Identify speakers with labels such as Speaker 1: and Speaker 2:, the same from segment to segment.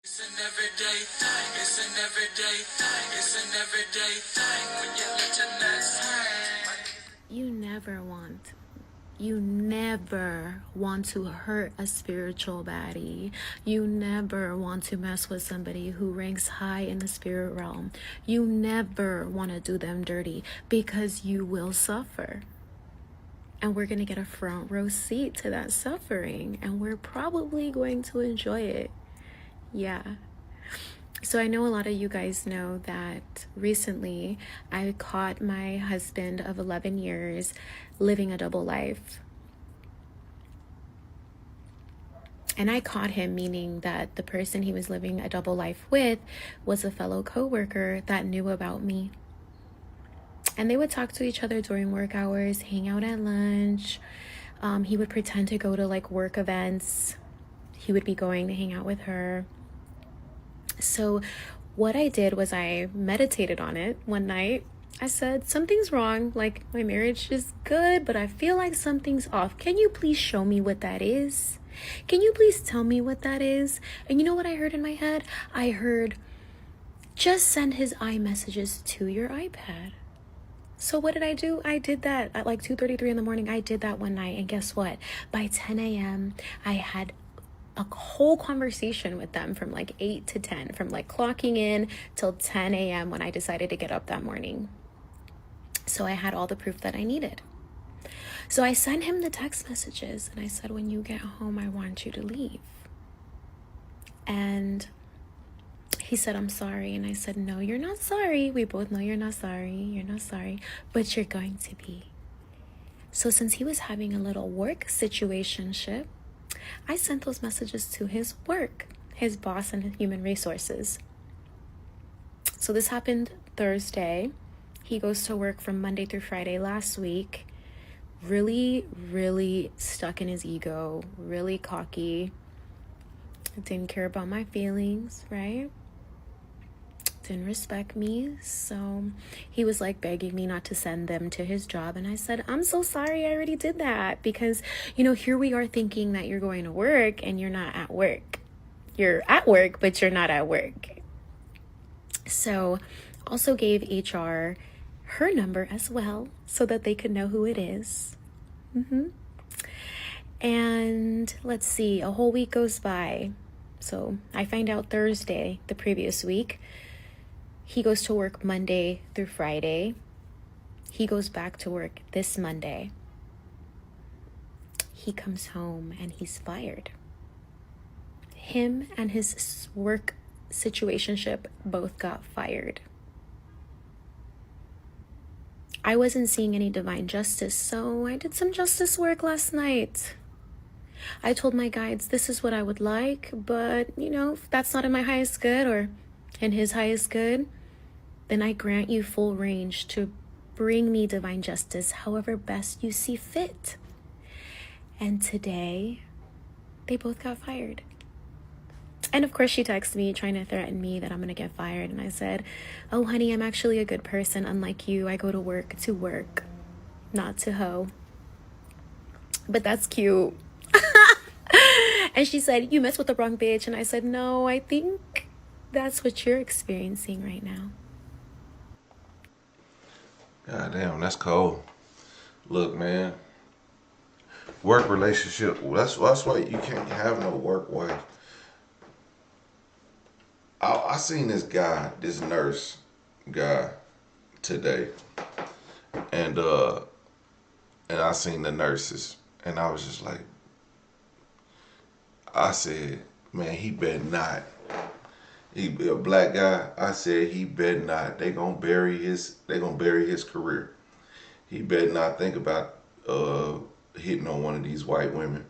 Speaker 1: It's an everyday thing, it's an everyday thing, it's an everyday thing when you let your nuts hang. You never want to hurt a spiritual baddie. You never want to mess with somebody who ranks high in the spirit realm. You never want to do them dirty because you will suffer. And we're going to get a front row seat to that suffering, and we're probably going to enjoy it. Yeah. So I know a lot of you guys know that recently I caught my husband of 11 years living a double life. And I caught him meaning that the person he was living a double life with was a fellow coworker that knew about me. And they would talk to each other during work hours, hang out at lunch. He would pretend to go to like work events. He would be going to hang out with her. So what I did was I meditated on it one night. I said, something's wrong. Like, my marriage is good, but I feel like something's off. Can you please show me what that is? Can you please tell me what that is? And you know what I heard in my head? I heard, just send his iMessages to your iPad. So what did I do? I did that at like 2:33 in the morning. I did that one night. And guess what? By 10 a.m., I had a whole conversation with them from like 8 to 10, from like clocking in till 10 a.m. when I decided to get up that morning. So I had all the proof that I needed. So I sent him the text messages and I said, when you get home, I want you to leave. And he said, I'm sorry. And I said, no, you're not sorry. We both know you're not sorry. You're not sorry, but you're going to be. So since he was having a little work situationship, I sent those messages to his work, his boss and human resources. So this happened Thursday. He goes to work from Monday through Friday last week. Really, really stuck in his ego, really cocky. Didn't care about my feelings, right? Didn't respect me. So he was like begging me not to send them to his job. And I said, I'm so sorry, I already did that. Because, here we are thinking that you're going to work and you're not at work. You're at work, but you're not at work. So also gave HR her number as well so that they could know who it is. And let's see, a whole week goes by. So I find out Thursday, the previous week. He goes to work Monday through Friday. He goes back to work this Monday. He comes home and he's fired. Him and his work situationship both got fired. I wasn't seeing any divine justice, so I did some justice work last night. I told my guides, this is what I would like, but, if that's not in my highest good or in his highest good, then I grant you full range to bring me divine justice however best you see fit. And today, they both got fired. And of course, she texted me trying to threaten me that I'm going to get fired. And I said, oh, honey, I'm actually a good person. Unlike you, I go to work, not to hoe. But that's cute. And she said, you messed with the wrong bitch. And I said, no, I think that's what you're experiencing right now.
Speaker 2: God damn, that's cold. Look, man. Work relationship. That's why you can't have no work wife. I seen this nurse guy today, and I seen the nurses, and I was just like, I said, man, he better not. He a black guy. I said he better not. They gonna bury his career. He better not think about hitting on one of these white women,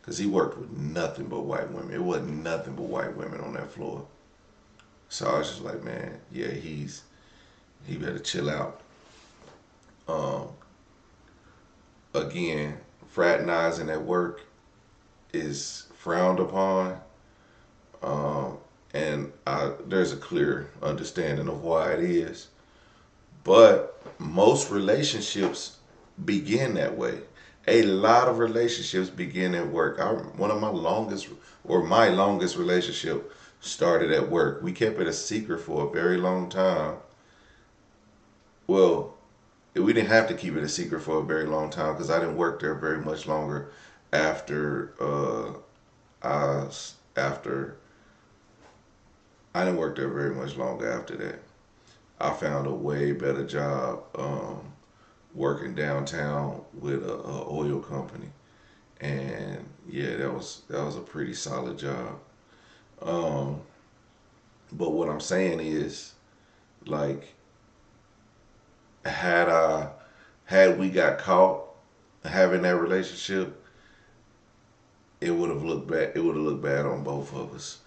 Speaker 2: because he worked with nothing but white women. It wasn't nothing but white women on that floor. So I was just like, man, yeah, he better chill out. Again, fraternizing at work is frowned upon, and there's a clear understanding of why it is. But most relationships begin that way. A lot of relationships begin at work. My longest relationship started at work. We kept it a secret for a very long time. Well, we didn't have to keep it a secret for a very long time because I didn't work there very much longer after after I didn't work there very much longer after that. I found a way better job working downtown with a oil company, and yeah, that was a pretty solid job. Um, but what I'm saying is, like, had I had we got caught having that relationship, it would have looked bad. It would have looked bad on both of us,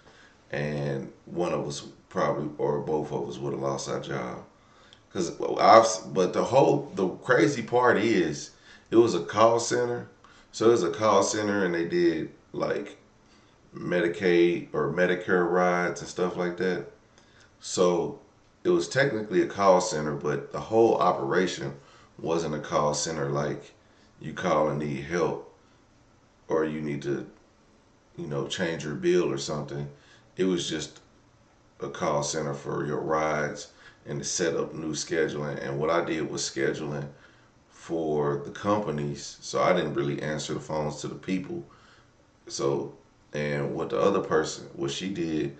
Speaker 2: and one of us probably or both of us would have lost our job. But the crazy part is, it was a call center. So it was a call center, and they did like Medicaid or Medicare rides and stuff like that. So it was technically a call center, but the whole operation wasn't a call center like you call and need help or you need to, change your bill or something. It was just a call center for your rides and to set up new scheduling. And what I did was scheduling for the companies. So I didn't really answer the phones to the people. So, and what she did,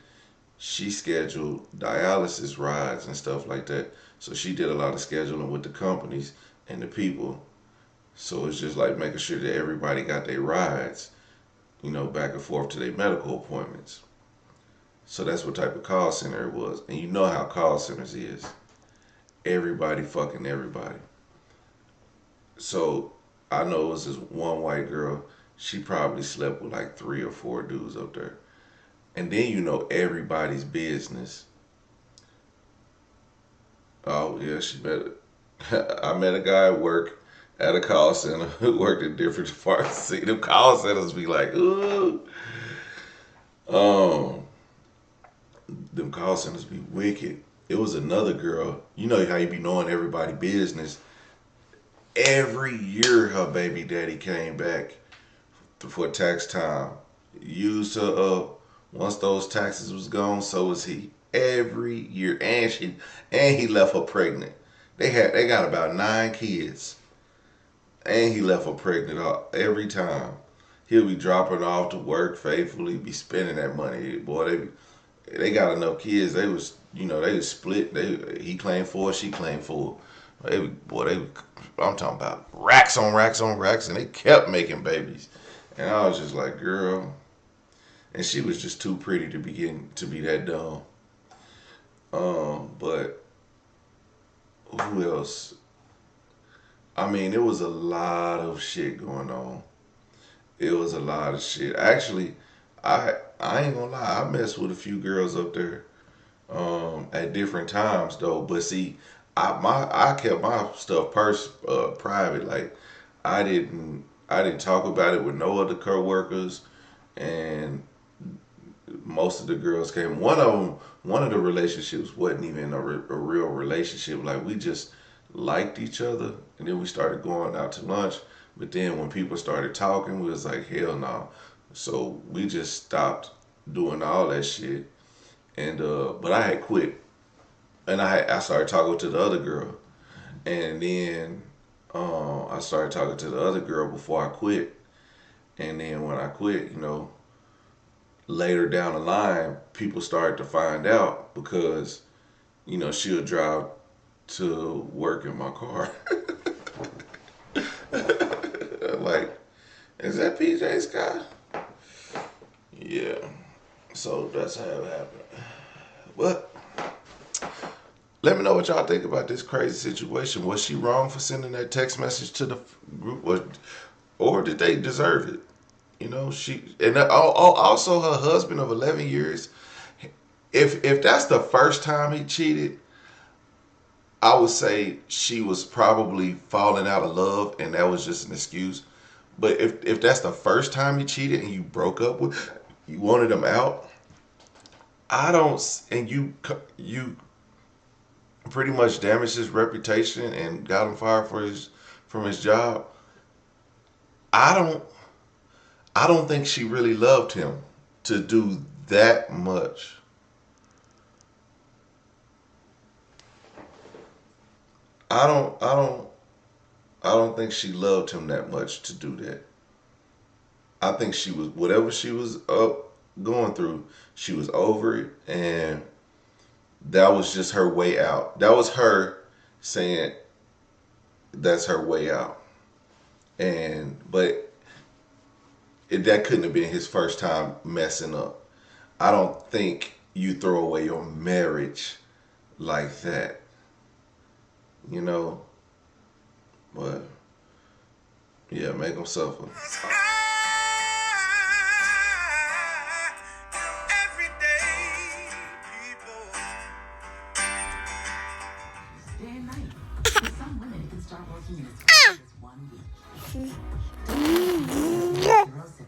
Speaker 2: she scheduled dialysis rides and stuff like that. So she did a lot of scheduling with the companies and the people. So it's just like making sure that everybody got their rides, back and forth to their medical appointments. So that's what type of call center it was. And you know how call centers is. Everybody fucking everybody. So I know it was this one white girl. She probably slept with like 3 or 4 dudes up there. And then everybody's business. Oh yeah, she met. I met a guy at work at a call center who worked in different departments. See, them call centers be like, ooh, um, them call centers be wicked. It was another girl. You know how you be knowing everybody business. Every year her baby daddy came back for tax time. Used her up. Once those taxes was gone, so was he. Every year, and he left her pregnant. They got about 9 kids, and he left her pregnant every time. He'll be dropping off to work faithfully, be spending that money. Boy, they got enough kids. They was split. He claimed 4, she claimed 4. I'm talking about racks on racks on racks, and they kept making babies. And I was just like, girl. And she was just too pretty to be that dumb. But who else? I mean, it was a lot of shit going on. It was a lot of shit. Actually, I ain't gonna lie. I messed with a few girls up there at different times though. But see, I kept my stuff private. Like I didn't talk about it with no other coworkers, and most of the girls came. One of the relationships wasn't even a real relationship. Like we just liked each other, and then we started going out to lunch. But then when people started talking, we was like, hell no. So we just stopped doing all that shit. And but I had quit, and I started talking to the other girl, and then I started talking to the other girl before I quit. And then when I quit, later down the line, people started to find out because, she'll drive to work in my car. Like, is that PJ's car? Yeah. So that's how it happened. But let me know what y'all think about this crazy situation. Was she wrong for sending that text message to the group, or did they deserve it? She and also her husband of 11 years. If that's the first time he cheated, I would say she was probably falling out of love, and that was just an excuse. But if that's the first time he cheated and you broke up with, you wanted him out, I don't, and you pretty much damaged his reputation and got him fired from his job. I don't I don't think she really loved him to do that much. I don't think she loved him that much to do that. I think she was, whatever she was up going through, she was over it, and that was just her way out. That was her saying that's her way out. And but that couldn't have been his first time messing up. I don't think you throw away your marriage like that, you know. But yeah, make them suffer.